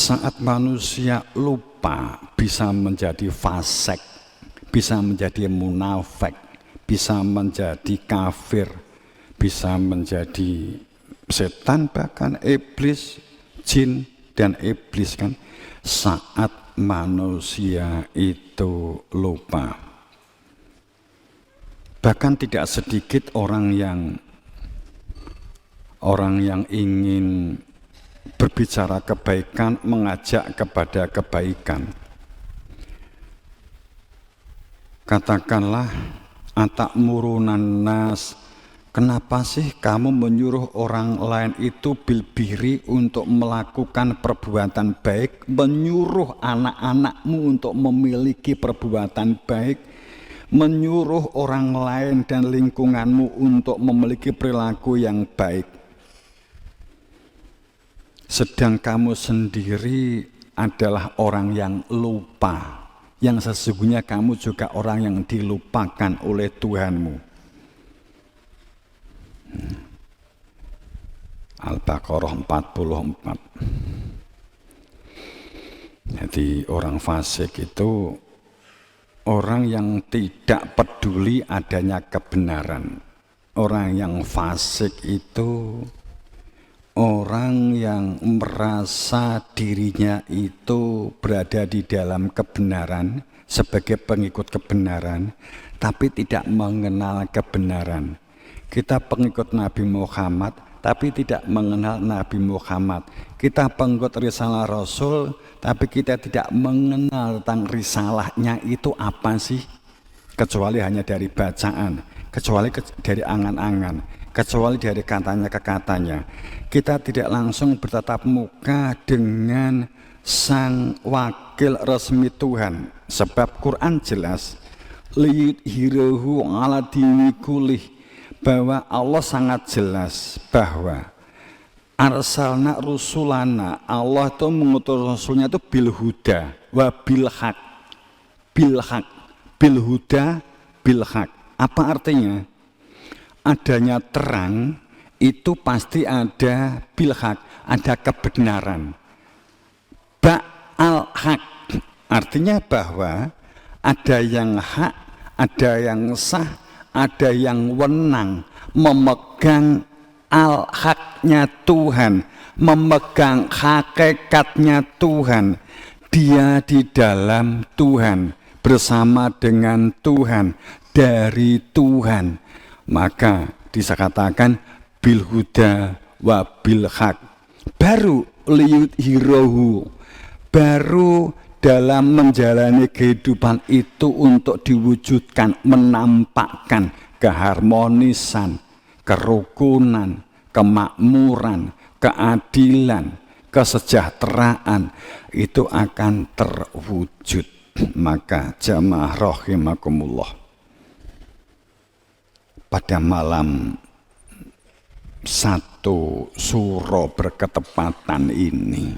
Saat manusia lupa, bisa menjadi fasik, bisa menjadi munafik, bisa menjadi kafir, bisa menjadi setan, bahkan iblis, jin dan iblis kan. Saat manusia itu lupa. Bahkan tidak sedikit orang yang ingin berbicara kebaikan, mengajak kepada kebaikan. Katakanlah, atakmurunan nas, kenapa sih kamu menyuruh orang lain itu bilbiri untuk melakukan perbuatan baik, menyuruh anak-anakmu untuk memiliki perbuatan baik, menyuruh orang lain dan lingkunganmu untuk memiliki perilaku yang baik. Sedang kamu sendiri adalah orang yang lupa, yang sesungguhnya kamu juga orang yang dilupakan oleh Tuhanmu. Al-Baqarah 44. Jadi orang fasik itu orang yang tidak peduli adanya kebenaran. Orang yang fasik itu orang yang merasa dirinya itu berada di dalam kebenaran sebagai pengikut kebenaran, tapi tidak mengenal kebenaran. Kita pengikut Nabi Muhammad, tapi tidak mengenal Nabi Muhammad. Kita pengikut risalah Rasul, tapi kita tidak mengenal tentang risalahnya itu apa sih, kecuali hanya dari bacaan, kecuali dari angan-angan, kecuali dari katanya ke katanya. Kita tidak langsung bertatap muka dengan sang wakil resmi Tuhan, sebab Quran jelas liyudhirahu ala dini kulih, bahwa Allah sangat jelas bahwa arsalna rusulana, Allah itu mengutus rasulnya itu bil huda wa bil haq, bil haq, bil huda bil haq. Apa artinya? Adanya terang itu pasti ada bil haq, ada kebenaran. Ba'al haq artinya bahwa ada yang hak, ada yang sah, ada yang wenang, memegang al-haknya Tuhan, memegang hakikatnya Tuhan. Dia di dalam Tuhan, bersama dengan Tuhan, dari Tuhan. Maka bisa katakan bil huda wa bil haq. Baru liyudhirahu, baru dalam menjalani kehidupan itu untuk diwujudkan, menampakkan keharmonisan, kerukunan, kemakmuran, keadilan, kesejahteraan, itu akan terwujud. Maka jamaah rahimakumullah, pada malam 1 Suro berketepatan ini,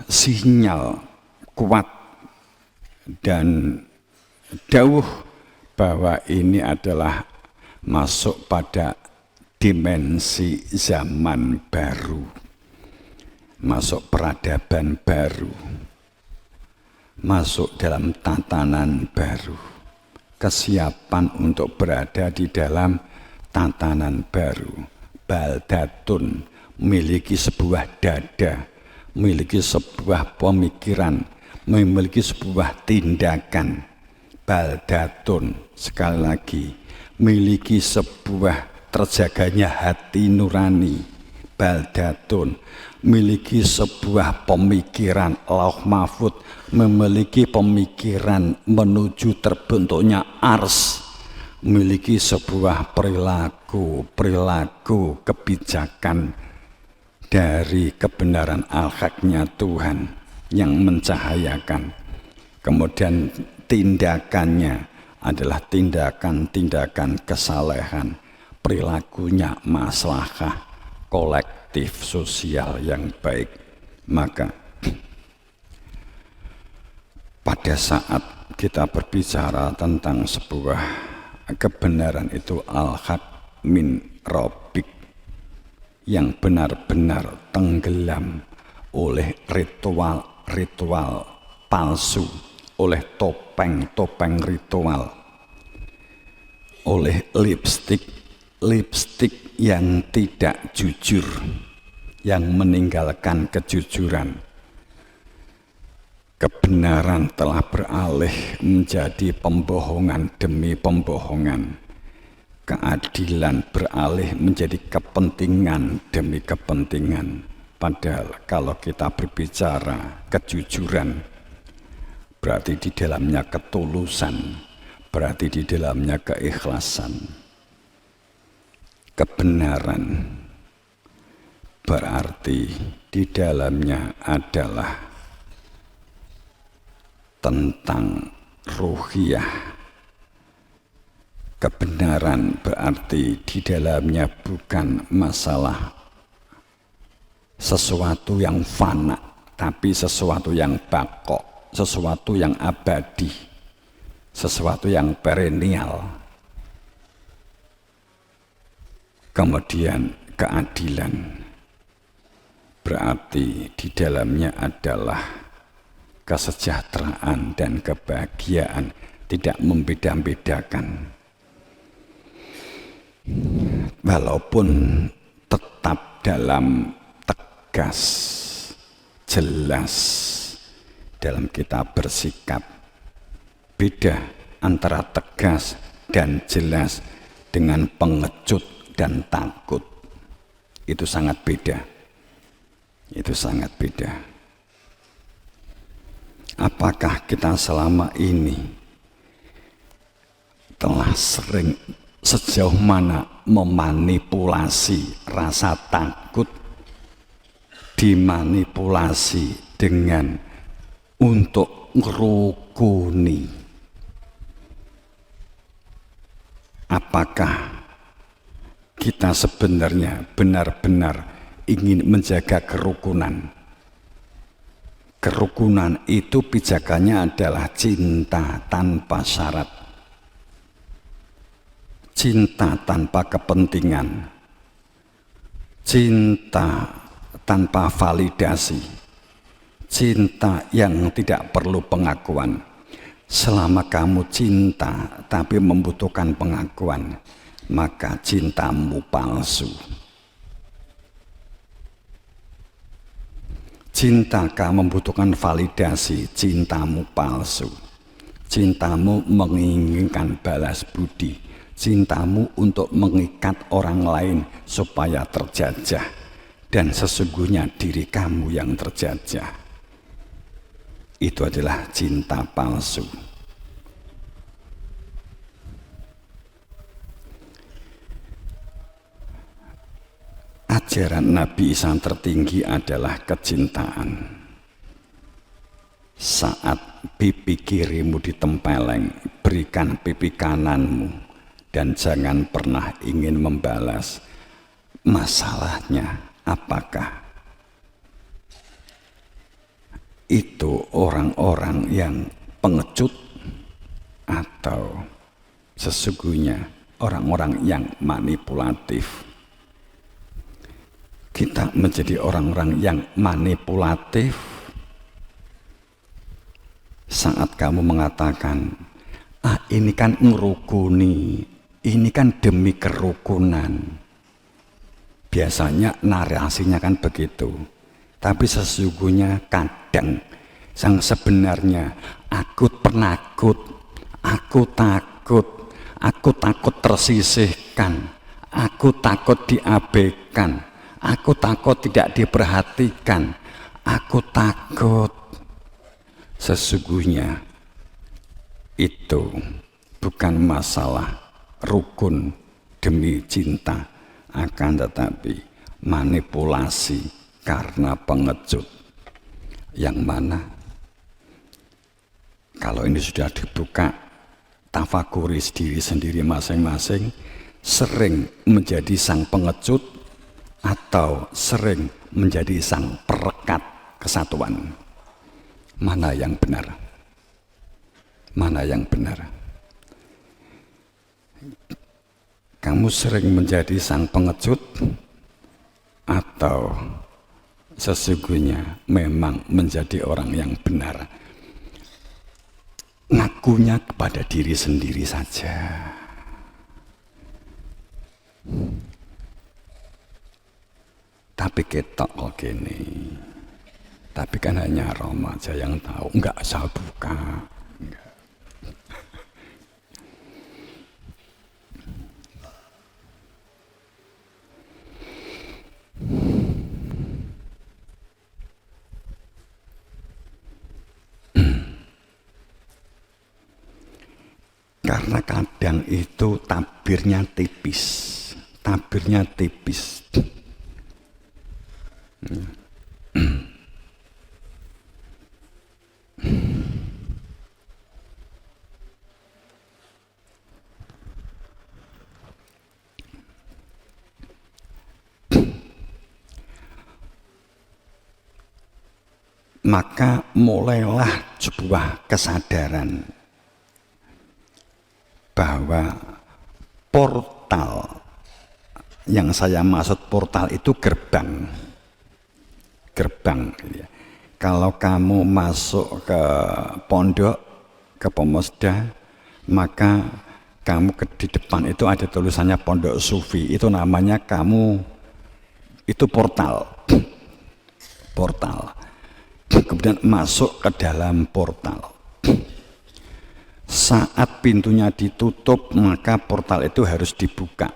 sinyal kuat dan dawuh bahwa ini adalah masuk pada dimensi zaman baru, masuk peradaban baru, masuk dalam tatanan baru, kesiapan untuk berada di dalam tatanan baru. Baldatun, memiliki sebuah dada, memiliki sebuah pemikiran, memiliki sebuah tindakan. Baldatun, sekali lagi, memiliki sebuah terjaganya hati nurani. Baldatun, memiliki sebuah pemikiran lauh mahfud, memiliki pemikiran menuju terbentuknya ars, memiliki sebuah perilaku kebijakan dari kebenaran al-haknya Tuhan yang mencahayakan. Kemudian tindakannya adalah tindakan-tindakan kesalehan, perilakunya maslahah kolektif sosial yang baik. Maka pada saat kita berbicara tentang sebuah kebenaran itu al-haq min rabbik, yang benar-benar tenggelam oleh ritual-ritual palsu, oleh topeng-topeng ritual, oleh lipstik yang tidak jujur, yang meninggalkan kejujuran. Kebenaran telah beralih menjadi pembohongan demi pembohongan. Keadilan beralih menjadi kepentingan demi kepentingan. Padahal kalau kita berbicara kejujuran, berarti di dalamnya ketulusan, berarti di dalamnya keikhlasan. Kebenaran berarti di dalamnya adalah tentang ruhiyah. Kebenaran berarti di dalamnya bukan masalah sesuatu yang fana, tapi sesuatu yang baqo, sesuatu yang abadi, sesuatu yang perennial. Kemudian keadilan berarti di dalamnya adalah kesejahteraan dan kebahagiaan, tidak membeda-bedakan. Walaupun tetap dalam tegas, jelas dalam kita bersikap. Beda antara tegas dan jelas dengan pengecut dan takut. Itu sangat beda. Itu sangat beda. Apakah kita selama ini telah sering, sejauh mana memanipulasi rasa takut, dimanipulasi dengan untuk ngerukuni? Apakah kita sebenarnya benar-benar ingin menjaga kerukunan? Kerukunan itu pijakannya adalah cinta tanpa syarat, cinta tanpa kepentingan, cinta tanpa validasi, cinta yang tidak perlu pengakuan. Selama kamu cinta tapi membutuhkan pengakuan, maka cintamu palsu. Cinta kamu membutuhkan validasi, cintamu palsu. Cintamu menginginkan balas budi, cintamu untuk mengikat orang lain supaya terjajah, dan sesungguhnya diri kamu yang terjajah. Itu adalah cinta palsu. Ajaran Nabi Isa tertinggi adalah kecintaan. Saat pipi kirimu ditempeleng, berikan pipi kananmu, dan jangan pernah ingin membalas. Masalahnya apakah? Itu orang-orang yang pengecut atau sesungguhnya orang-orang yang manipulatif? Kita menjadi orang-orang yang manipulatif saat kamu mengatakan, ini kan ngerukuni, ini kan demi kerukunan. Biasanya narasinya kan begitu. Tapi sesungguhnya kadang yang sebenarnya aku penakut, aku takut tersisihkan, aku takut diabaikan, aku takut tidak diperhatikan, aku takut. Sesungguhnya itu bukan masalah rukun demi cinta, akan tetapi manipulasi karena pengecut. Yang mana kalau ini sudah dibuka, tafakuri diri sendiri masing-masing, sering menjadi sang pengecut atau sering menjadi sang perekat kesatuan. Mana yang benar? Mana yang benar? Kamu sering menjadi sang pengecut atau sesungguhnya memang menjadi orang yang benar. Ngakunya kepada diri sendiri saja. Tapi ketok kok gini. Tapi kan hanya Roma aja yang tahu. Enggak saya buka. Enggak. Karena kadang itu tabirnya tipis. Tabirnya tipis. Maka mulailah sebuah kesadaran bahwa portal, yang saya maksud portal itu gerbang. Gerbang. Kalau kamu masuk ke pondok, ke Pemusda, maka kamu di depan itu ada tulisannya Pondok Sufi. Itu namanya kamu, itu portal. Portal. Kemudian masuk ke dalam portal. Saat pintunya ditutup, maka portal itu harus dibuka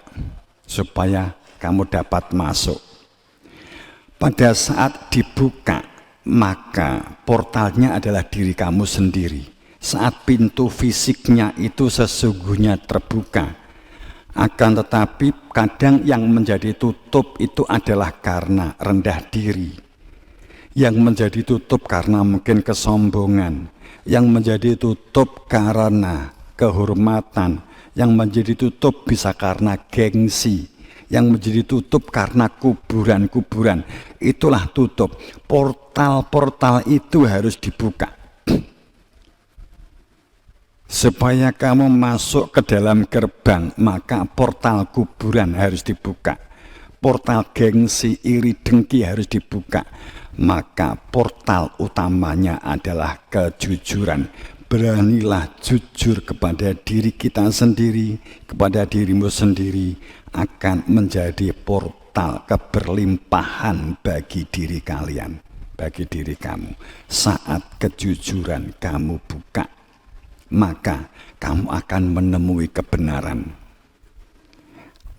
supaya kamu dapat masuk. Pada saat dibuka, maka portalnya adalah diri kamu sendiri. Saat pintu fisiknya itu sesungguhnya terbuka, akan tetapi kadang yang menjadi tutup itu adalah karena rendah diri. Yang menjadi tutup karena mungkin kesombongan, yang menjadi tutup karena kehormatan, yang menjadi tutup bisa karena gengsi, yang menjadi tutup karena kuburan-kuburan. Itulah tutup. Portal-portal itu harus dibuka supaya kamu masuk ke dalam gerbang. Maka portal kuburan harus dibuka, portal gengsi, iri, dengki harus dibuka. Maka portal utamanya adalah kejujuran. Beranilah jujur kepada diri kita sendiri, kepada dirimu sendiri, akan menjadi portal keberlimpahan bagi diri kalian, bagi diri kamu. Saat kejujuran kamu buka, maka kamu akan menemui kebenaran.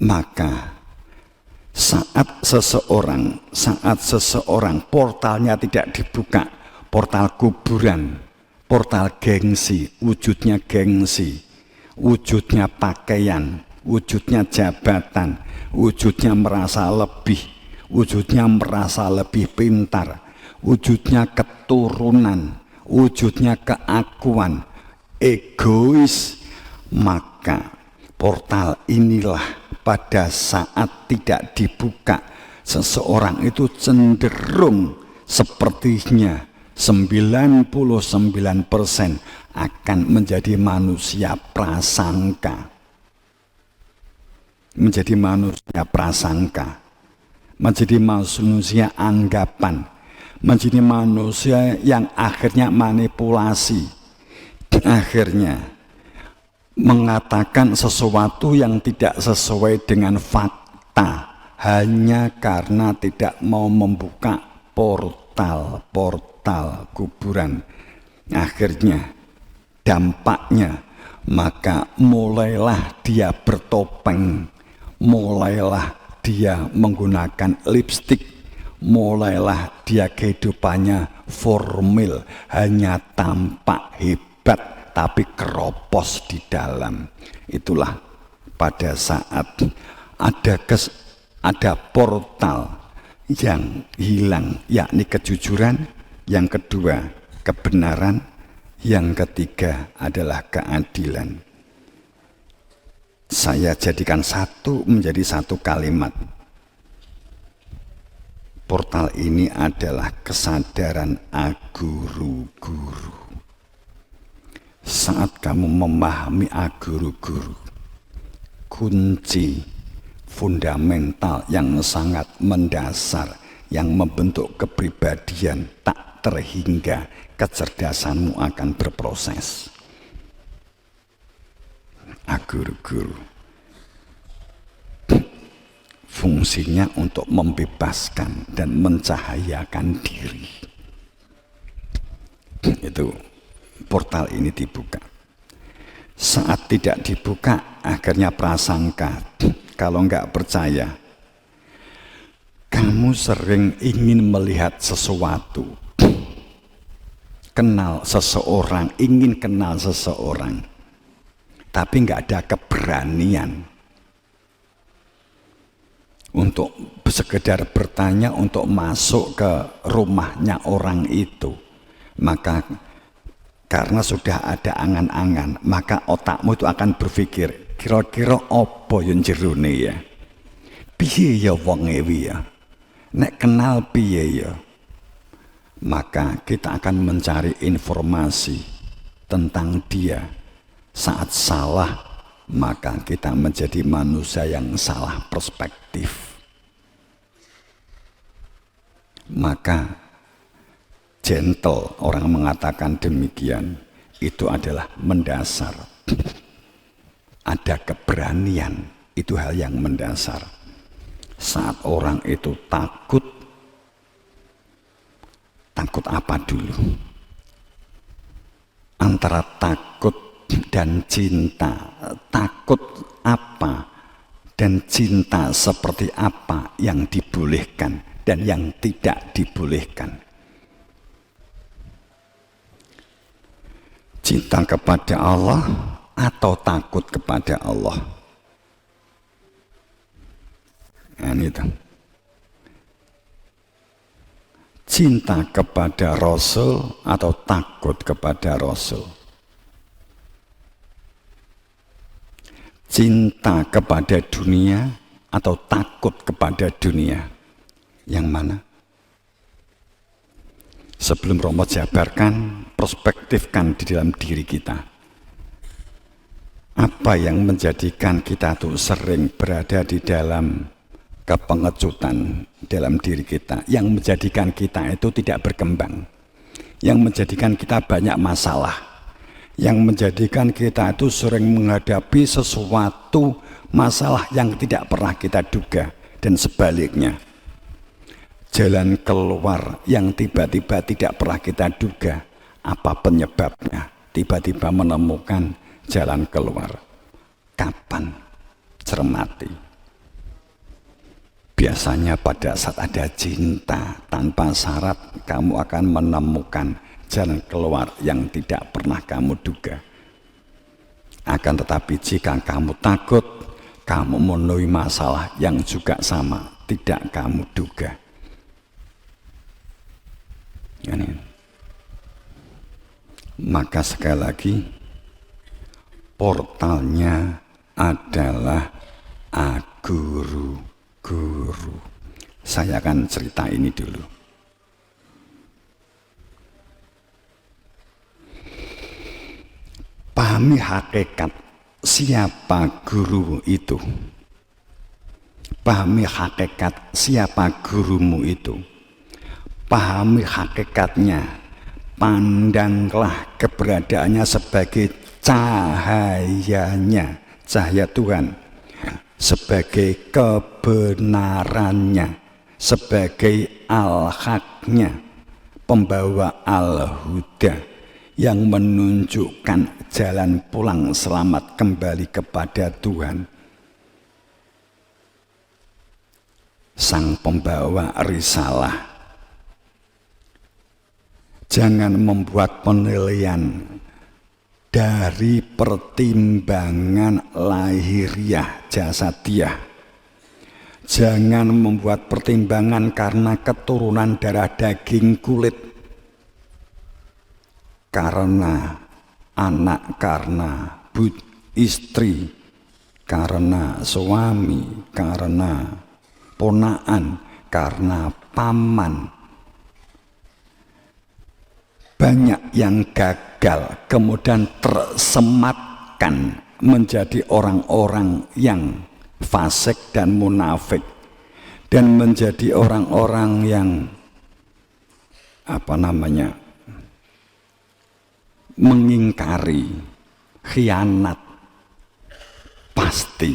Maka saat seseorang portalnya tidak dibuka, portal kuburan, portal gengsi, wujudnya pakaian, wujudnya jabatan, wujudnya merasa lebih pintar, wujudnya keturunan, wujudnya keakuan, egois. Maka portal inilah pada saat tidak dibuka, seseorang itu cenderung sepertinya 99% akan menjadi manusia prasangka. Menjadi manusia prasangka, menjadi manusia anggapan, menjadi manusia yang akhirnya manipulasi, akhirnya mengatakan sesuatu yang tidak sesuai dengan fakta hanya karena tidak mau membuka portal kuburan. Akhirnya dampaknya, maka mulailah dia bertopeng, mulailah dia menggunakan lipstik, mulailah dia kehidupannya formal, hanya tampak hebat tapi keropos di dalam. Itulah pada saat ada portal yang hilang, yakni kejujuran. Yang kedua kebenaran. Yang ketiga adalah keadilan. Saya jadikan satu menjadi satu kalimat. Portal ini adalah kesadaran aguru-guru. Saat kamu memahami aguru-guru, kunci fundamental, yang sangat mendasar, yang membentuk kepribadian tak terhingga, kecerdasanmu akan berproses. Guru-guru fungsinya untuk membebaskan dan mencahayakan diri. Itu portal ini dibuka. Saat tidak dibuka, akhirnya prasangka. Kalau enggak percaya, kamu sering ingin melihat sesuatu, kenal seseorang, ingin kenal seseorang, tapi enggak ada keberanian untuk sekedar bertanya, untuk masuk ke rumahnya orang itu. Maka karena sudah ada angan-angan, maka otakmu itu akan berpikir, kira-kira apa yang jerone ya? Piye ya wong ewi ya? Nek kenal piye ya? Maka kita akan mencari informasi tentang dia. Saat salah, maka kita menjadi manusia yang salah perspektif. Maka gentle, orang mengatakan demikian, itu adalah mendasar. Ada keberanian, itu hal yang mendasar. Saat orang itu takut apa dulu? Antara takut dan cinta. Takut apa dan cinta seperti apa yang dibolehkan dan yang tidak dibolehkan. Cinta kepada Allah atau takut kepada Allah? Nah, itu. Cinta kepada Rasul atau takut kepada Rasul? Cinta kepada dunia atau takut kepada dunia? Yang mana? Sebelum Romo jabarkan, perspektifkan di dalam diri kita. Apa yang menjadikan kita tuh sering berada di dalam kepengecutan dalam diri kita, yang menjadikan kita itu tidak berkembang, yang menjadikan kita banyak masalah, yang menjadikan kita itu sering menghadapi sesuatu masalah yang tidak pernah kita duga, dan sebaliknya. Jalan keluar yang tiba-tiba tidak pernah kita duga. Apa penyebabnya? Tiba-tiba menemukan jalan keluar. Kapan? Cermati. Biasanya pada saat ada cinta tanpa syarat, kamu akan menemukan jalan keluar yang tidak pernah kamu duga. Akan tetapi jika kamu takut, kamu menemui masalah yang juga sama, tidak kamu duga. Ini. Maka sekali lagi, portalnya adalah guru-guru. Saya akan cerita ini dulu. Pahami hakikat siapa guru itu. Pahami hakikat siapa gurumu itu. Pahami hakikatnya, pandanglah keberadaannya sebagai cahayanya, cahaya Tuhan, sebagai kebenarannya, sebagai al-haqnya, pembawa al-huda, yang menunjukkan jalan pulang selamat kembali kepada Tuhan. Sang pembawa risalah. Jangan membuat penilaian dari pertimbangan lahiriah jasadiah. Jangan membuat pertimbangan karena keturunan darah daging kulit, karena anak, karena istri, karena suami, karena ponaan, karena paman. Banyak yang gagal, kemudian tersematkan menjadi orang-orang yang fasik dan munafik, dan menjadi orang-orang yang mengingkari khianat. Pasti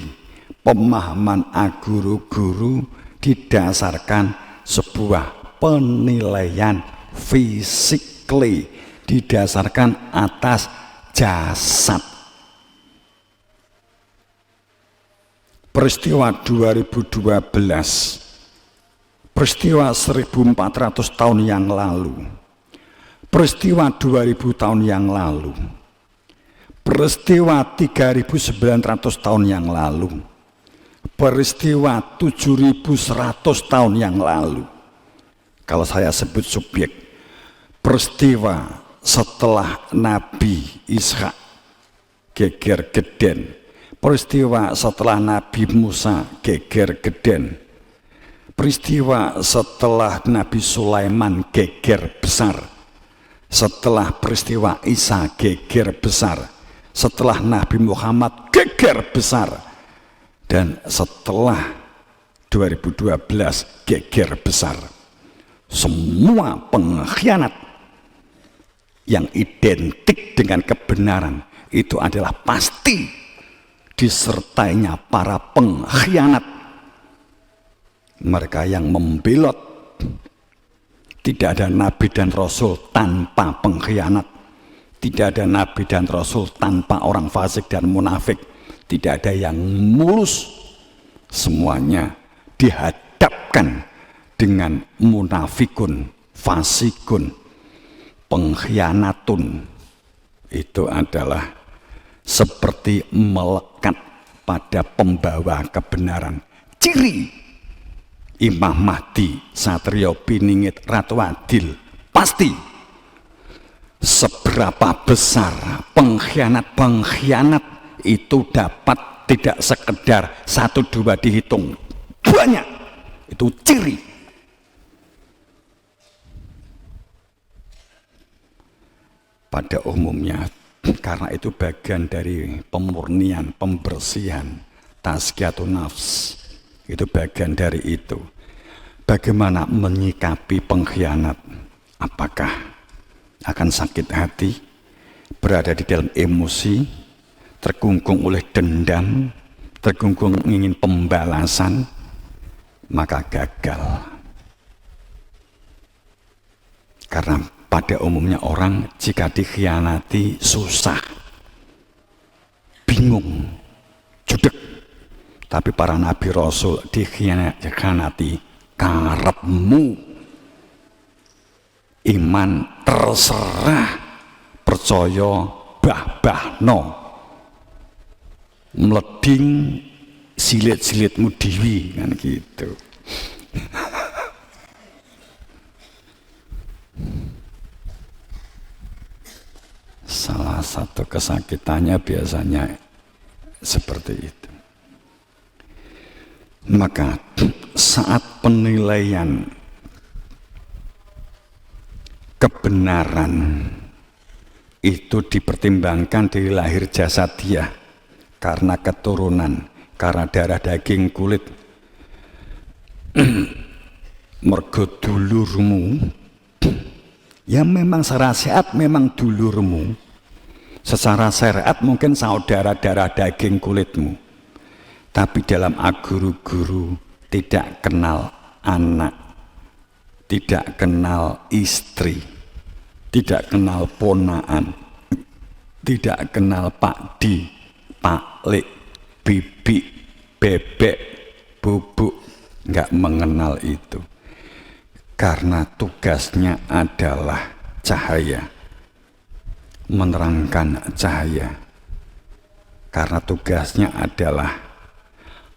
pemahaman guru-guru didasarkan sebuah penilaian physically, didasarkan atas jasad. Peristiwa 2012, peristiwa 1400 tahun yang lalu, peristiwa 2000 tahun yang lalu, peristiwa 3900 tahun yang lalu, peristiwa 7100 tahun yang lalu. Kalau saya sebut subjek, peristiwa setelah Nabi Ishak geger geden, peristiwa setelah Nabi Musa geger geden, peristiwa setelah Nabi Sulaiman geger besar, setelah peristiwa Isa geger besar, setelah Nabi Muhammad geger besar, dan setelah 2012 geger besar. Semua pengkhianat yang identik dengan kebenaran itu adalah pasti disertainya para pengkhianat. Mereka yang membelot. Tidak ada nabi dan rasul tanpa pengkhianat. Tidak ada nabi dan rasul tanpa orang fasik dan munafik. Tidak ada yang mulus. Semuanya dihadapkan dengan munafikun, fasikun, pengkhianatun. Itu adalah seperti melekat pada pembawa kebenaran. Ciri Imam Mahdi Satrio Piningit Ratu Adil, pasti seberapa besar pengkhianat-pengkhianat itu dapat tidak sekedar 1-2 dihitung, banyak. Itu ciri. Pada umumnya, karena itu bagian dari pemurnian, pembersihan, tazkiyatun nafs, itu bagian dari itu. Bagaimana menyikapi pengkhianat? Apakah akan sakit hati, berada di dalam emosi, terkungkung oleh dendam, terkungkung ingin pembalasan, maka gagal. Karena pada umumnya orang jika dikhianati susah, bingung, judek. Tapi para nabi rasul dikhianati, karepmu, iman terserah, percaya bah-bahno, meleding silit-silitmu dewi, kan gitu. Salah satu kesakitannya biasanya seperti itu. Maka saat penilaian kebenaran itu dipertimbangkan dari lahir jasadiah, karena keturunan, karena darah daging kulit, mergo dulurmu, ya memang secara sehat memang dulurmu, secara syariat mungkin saudara darah daging kulitmu, tapi dalam guru-guru tidak kenal anak, tidak kenal istri, tidak kenal ponaan, tidak kenal pakdi, paklik, bibi, bebek, bubuk, nggak mengenal itu. Karena tugasnya adalah cahaya, menerangkan cahaya. Karena tugasnya adalah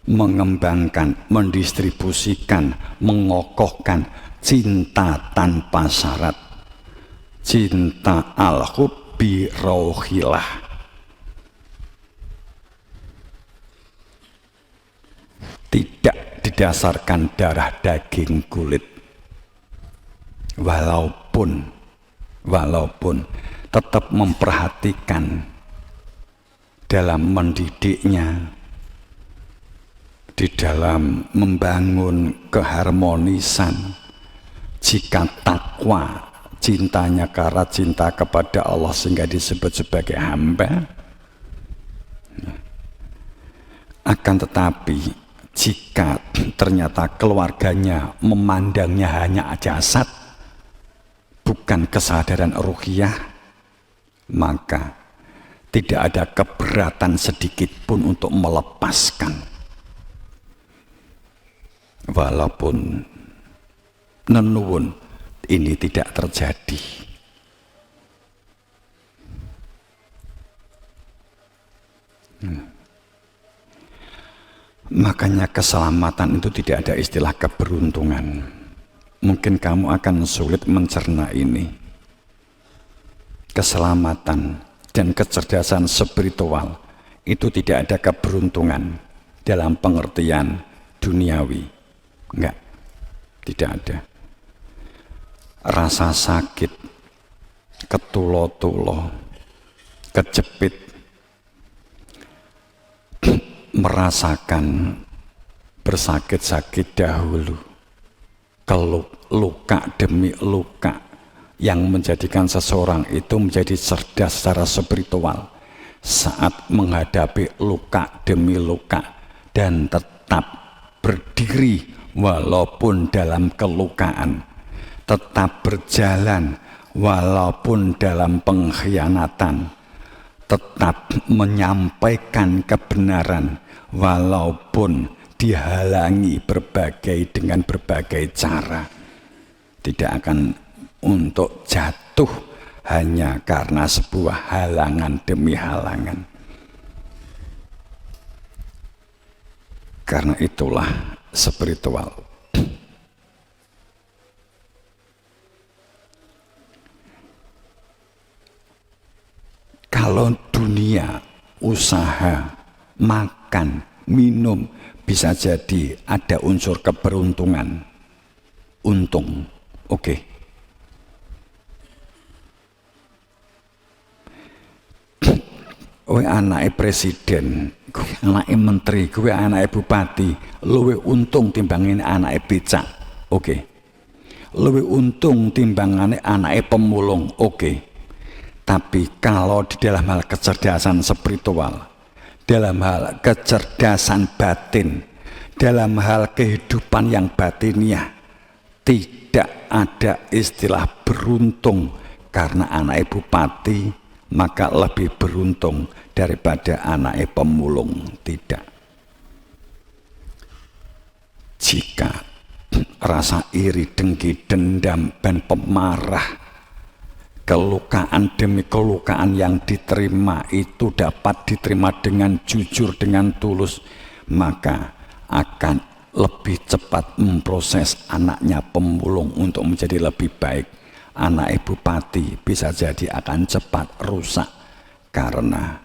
mengembangkan, mendistribusikan, mengokohkan cinta tanpa syarat, cinta al-hubbi rauhilah. Tidak didasarkan darah daging kulit. Walaupun tetap memperhatikan dalam mendidiknya, di dalam membangun keharmonisan. Jika takwa, cintanya karena cinta kepada Allah sehingga disebut sebagai hamba, akan tetapi jika ternyata keluarganya memandangnya hanya jasad, bukan kesadaran ruhiyah, maka tidak ada keberatan sedikit pun untuk melepaskan. Walaupun nenuwun ini tidak terjadi. Makanya keselamatan itu tidak ada istilah keberuntungan. Mungkin kamu akan sulit mencerna ini. Keselamatan dan kecerdasan spiritual itu tidak ada keberuntungan dalam pengertian duniawi. Enggak, tidak ada. Rasa sakit, ketulo-tulo, kejepit, merasakan bersakit-sakit dahulu, luka demi luka yang menjadikan seseorang itu menjadi cerdas secara spiritual saat menghadapi luka demi luka dan tetap berdiri walaupun dalam kelukaan, tetap berjalan walaupun dalam pengkhianatan, tetap menyampaikan kebenaran walaupun dihalangi dengan berbagai cara. Tidak akan untuk jatuh hanya karena sebuah halangan demi halangan. Karena itulah spiritual. Kalau dunia, usaha, makan, minum bisa jadi ada unsur keberuntungan, untung, oke. Kowe anake presiden, kowe anake menteri, kowe anake bupati, luwih untung timbangane anake becak, oke. Luwih untung timbangane anake pemulung, oke. Tapi kalau di dalam hal kecerdasan spiritual, dalam hal kecerdasan batin, dalam hal kehidupan yang batiniah, tidak ada istilah beruntung karena anak bupati maka lebih beruntung daripada anak pemulung. Tidak. Jika rasa iri, dengki, dendam, dan pemarah, kelukaan demi kelukaan yang diterima itu dapat diterima dengan jujur, dengan tulus, maka akan lebih cepat memproses anaknya pemulung untuk menjadi lebih baik. Anak bupati bisa jadi akan cepat rusak karena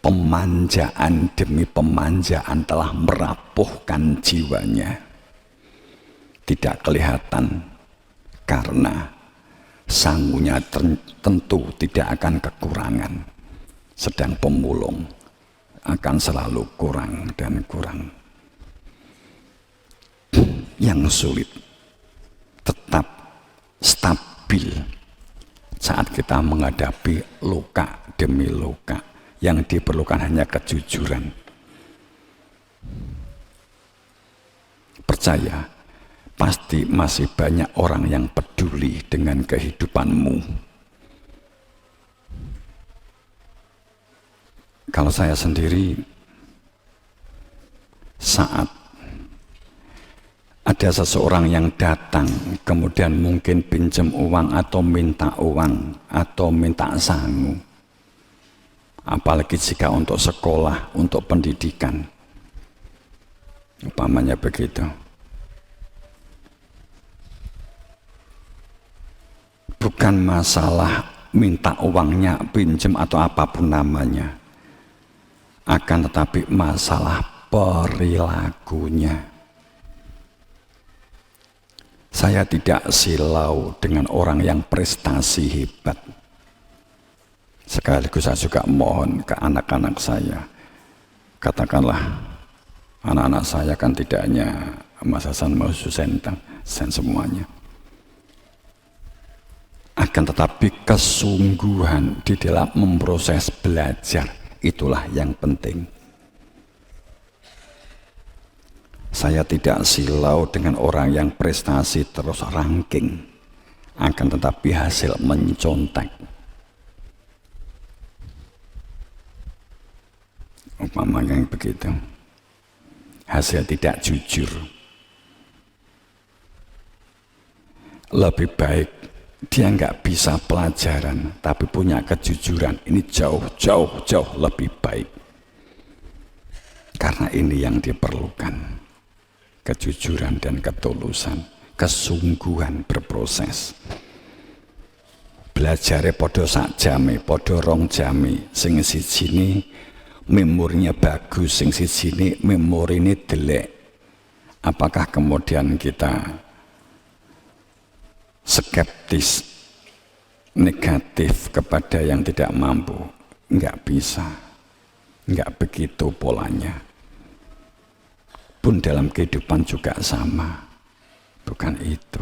pemanjaan demi pemanjaan telah merapuhkan jiwanya. Tidak kelihatan karena sangunya tentu tidak akan kekurangan, sedang pemulung akan selalu kurang dan kurang. Yang sulit tetap stabil saat kita menghadapi luka demi luka. Yang diperlukan hanya kejujuran. Percaya, pasti masih banyak orang yang peduli dengan kehidupanmu. Kalau saya sendiri, saat ada seseorang yang datang, kemudian mungkin pinjam uang atau minta sangu, apalagi jika untuk sekolah, untuk pendidikan, umpamanya begitu. Bukan masalah minta uangnya, pinjam atau apapun namanya, akan tetapi masalah perilakunya. Saya tidak silau dengan orang yang prestasi hebat. Sekaligus saya juga mohon ke anak-anak saya, katakanlah Anak-anak saya kan tidak hanya Mas Hasan, Mas Husain dan semuanya. Akan tetapi kesungguhan di dalam memproses belajar, itulah yang penting. Saya tidak silau dengan orang yang prestasi terus ranking, akan tetapi hasil mencontek. Umpamanya yang begitu, hasil tidak jujur. Lebih baik dia nggak bisa pelajaran, tapi punya kejujuran. Ini jauh lebih baik. Karena ini yang diperlukan. Kejujuran dan ketulusan, kesungguhan berproses. Belajare podo sak jame, podo rong jame, sing sijine memorinya bagus, sing sijine memorine delek. Apakah kemudian kita skeptis, negatif kepada yang tidak mampu? Enggak bisa, enggak begitu polanya. Pun dalam kehidupan juga sama, bukan itu.